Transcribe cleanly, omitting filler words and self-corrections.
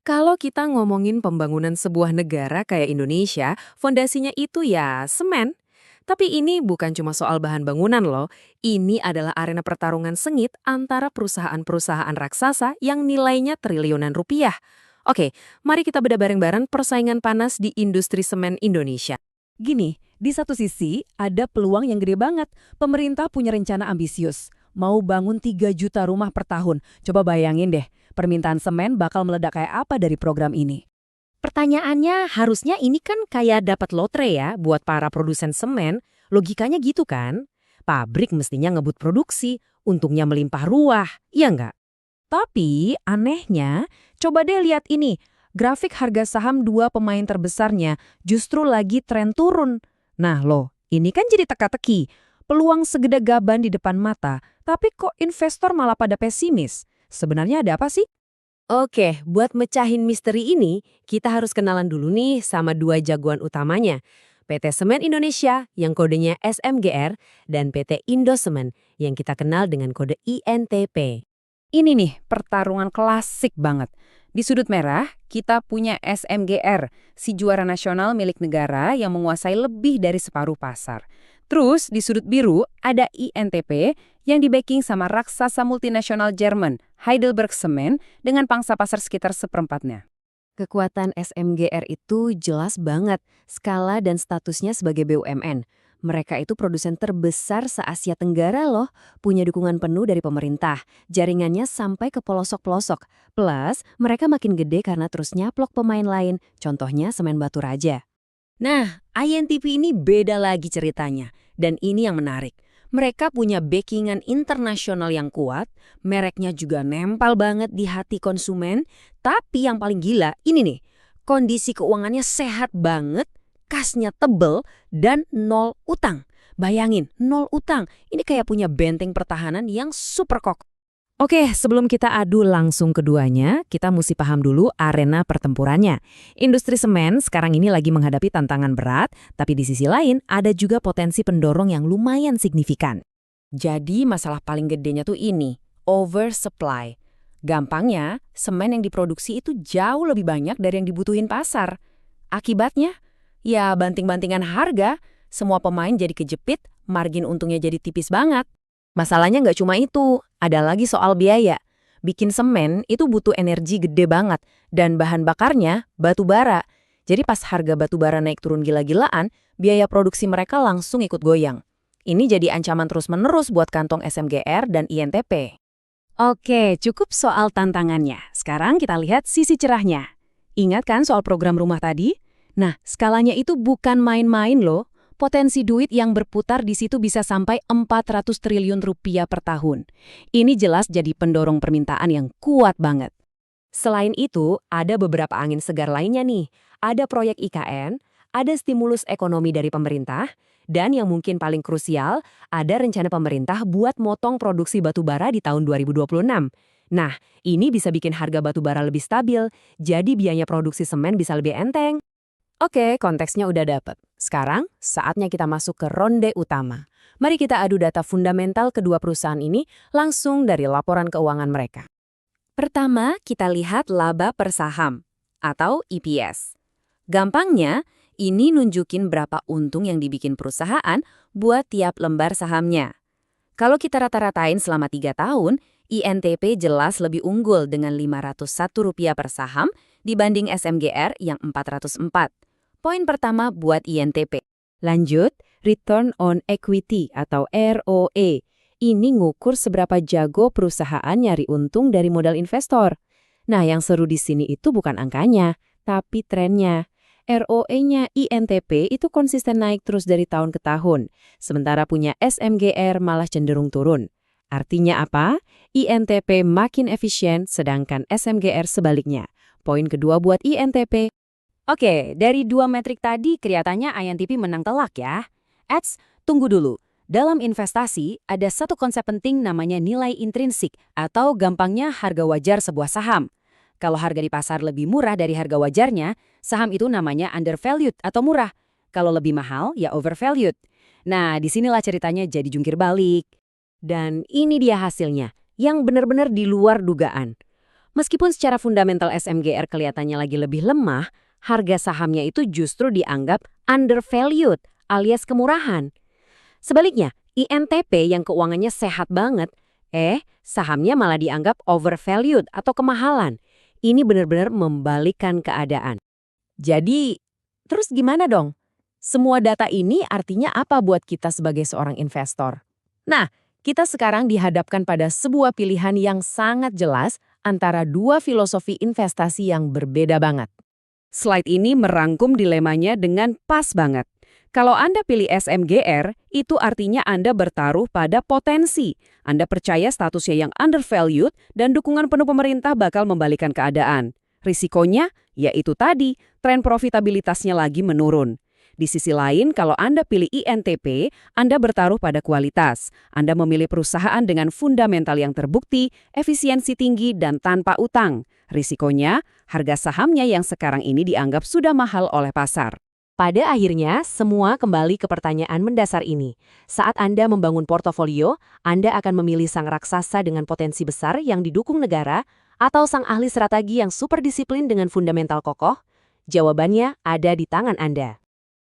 Kalau kita ngomongin pembangunan sebuah negara kayak Indonesia, fondasinya itu ya semen. Tapi ini bukan cuma soal bahan bangunan loh, ini adalah arena pertarungan sengit antara perusahaan-perusahaan raksasa yang nilainya triliunan rupiah. Oke, mari kita bedah bareng-bareng persaingan panas di industri semen Indonesia. Gini, di satu sisi ada peluang yang gede banget. Pemerintah punya rencana ambisius. Mau bangun 3 juta rumah per tahun. Coba bayangin deh, permintaan semen bakal meledak kayak apa dari program ini. Pertanyaannya harusnya ini kan kayak dapat lotre ya buat para produsen semen, logikanya gitu kan? Pabrik mestinya ngebut produksi, untungnya melimpah ruah, iya nggak? Tapi anehnya, coba deh lihat ini. Grafik harga saham dua pemain terbesarnya justru lagi tren turun. Nah loh, ini kan jadi teka-teki. Peluang segede gaban di depan mata, tapi kok investor malah pada pesimis? Sebenarnya ada apa sih? Oke, buat mecahin misteri ini, kita harus kenalan dulu nih sama dua jagoan utamanya. PT Semen Indonesia yang kodenya SMGR dan PT Indosemen yang kita kenal dengan kode INTP. Ini nih, pertarungan klasik banget. Di sudut merah, kita punya SMGR, si juara nasional milik negara yang menguasai lebih dari separuh pasar. Terus, di sudut biru, ada INTP yang di-backing sama raksasa multinasional Jerman, Heidelberg Cement, dengan pangsa pasar sekitar seperempatnya. Kekuatan SMGR itu jelas banget, skala dan statusnya sebagai BUMN. Mereka itu produsen terbesar se-Asia Tenggara loh, punya dukungan penuh dari pemerintah, jaringannya sampai ke pelosok-pelosok. Plus, mereka makin gede karena terus nyaplok pemain lain, contohnya Semen Batu Raja. Nah, INTP ini beda lagi ceritanya, dan ini yang menarik. Mereka punya backingan internasional yang kuat, mereknya juga nempel banget di hati konsumen, tapi yang paling gila ini nih, kondisi keuangannya sehat banget, kasnya tebel, dan nol utang. Bayangin, nol utang. Ini kayak punya benteng pertahanan yang super kokoh. Oke, sebelum kita adu langsung keduanya, kita mesti paham dulu arena pertempurannya. Industri semen sekarang ini lagi menghadapi tantangan berat, tapi di sisi lain ada juga potensi pendorong yang lumayan signifikan. Jadi masalah paling gedenya tuh ini, oversupply. Gampangnya, semen yang diproduksi itu jauh lebih banyak dari yang dibutuhin pasar. Akibatnya, ya banting-bantingan harga, semua pemain jadi kejepit, margin untungnya jadi tipis banget. Masalahnya nggak cuma itu, ada lagi soal biaya. Bikin semen itu butuh energi gede banget, dan bahan bakarnya batu bara. Jadi pas harga batu bara naik turun gila-gilaan, biaya produksi mereka langsung ikut goyang. Ini jadi ancaman terus-menerus buat kantong SMGR dan INTP. Oke, cukup soal tantangannya. Sekarang kita lihat sisi cerahnya. Ingat kan soal program rumah tadi? Nah, skalanya itu bukan main-main loh. Potensi duit yang berputar di situ bisa sampai 400 triliun rupiah per tahun. Ini jelas jadi pendorong permintaan yang kuat banget. Selain itu, ada beberapa angin segar lainnya nih. Ada proyek IKN, ada stimulus ekonomi dari pemerintah, dan yang mungkin paling krusial, ada rencana pemerintah buat motong produksi batu bara di tahun 2026. Nah, ini bisa bikin harga batu bara lebih stabil, jadi biaya produksi semen bisa lebih enteng. Oke, konteksnya udah dapet. Sekarang, saatnya kita masuk ke ronde utama. Mari kita adu data fundamental kedua perusahaan ini langsung dari laporan keuangan mereka. Pertama, kita lihat laba per saham, atau EPS. Gampangnya, ini nunjukin berapa untung yang dibikin perusahaan buat tiap lembar sahamnya. Kalau kita rata-ratain selama 3 tahun, INTP jelas lebih unggul dengan Rp501 per saham dibanding SMGR yang 404. Poin pertama buat INTP. Lanjut, Return on Equity atau ROE. Ini ngukur seberapa jago perusahaan nyari untung dari modal investor. Nah, yang seru di sini itu bukan angkanya, tapi trennya. ROE-nya INTP itu konsisten naik terus dari tahun ke tahun, sementara punya SMGR malah cenderung turun. Artinya apa? INTP makin efisien, sedangkan SMGR sebaliknya. Poin kedua buat INTP. Oke, dari dua metrik tadi kelihatannya INTP menang telak ya. Tunggu dulu. Dalam investasi, ada satu konsep penting namanya nilai intrinsik atau gampangnya harga wajar sebuah saham. Kalau harga di pasar lebih murah dari harga wajarnya, saham itu namanya undervalued atau murah. Kalau lebih mahal, ya overvalued. Nah, disinilah ceritanya jadi jungkir balik. Dan ini dia hasilnya, yang benar-benar di luar dugaan. Meskipun secara fundamental SMGR kelihatannya lagi lebih lemah, harga sahamnya itu justru dianggap undervalued alias kemurahan. Sebaliknya, INTP yang keuangannya sehat banget, sahamnya malah dianggap overvalued atau kemahalan. Ini benar-benar membalikkan keadaan. Jadi, terus gimana dong? Semua data ini artinya apa buat kita sebagai seorang investor? Nah, kita sekarang dihadapkan pada sebuah pilihan yang sangat jelas antara dua filosofi investasi yang berbeda banget. Slide ini merangkum dilemanya dengan pas banget. Kalau Anda pilih SMGR, itu artinya Anda bertaruh pada potensi. Anda percaya statusnya yang undervalued dan dukungan penuh pemerintah bakal membalikan keadaan. Risikonya, yaitu tadi, tren profitabilitasnya lagi menurun. Di sisi lain, kalau Anda pilih INTP, Anda bertaruh pada kualitas. Anda memilih perusahaan dengan fundamental yang terbukti, efisiensi tinggi, dan tanpa utang. Risikonya, harga sahamnya yang sekarang ini dianggap sudah mahal oleh pasar. Pada akhirnya, semua kembali ke pertanyaan mendasar ini. Saat Anda membangun portofolio, Anda akan memilih sang raksasa dengan potensi besar yang didukung negara atau sang ahli strategi yang super disiplin dengan fundamental kokoh? Jawabannya ada di tangan Anda.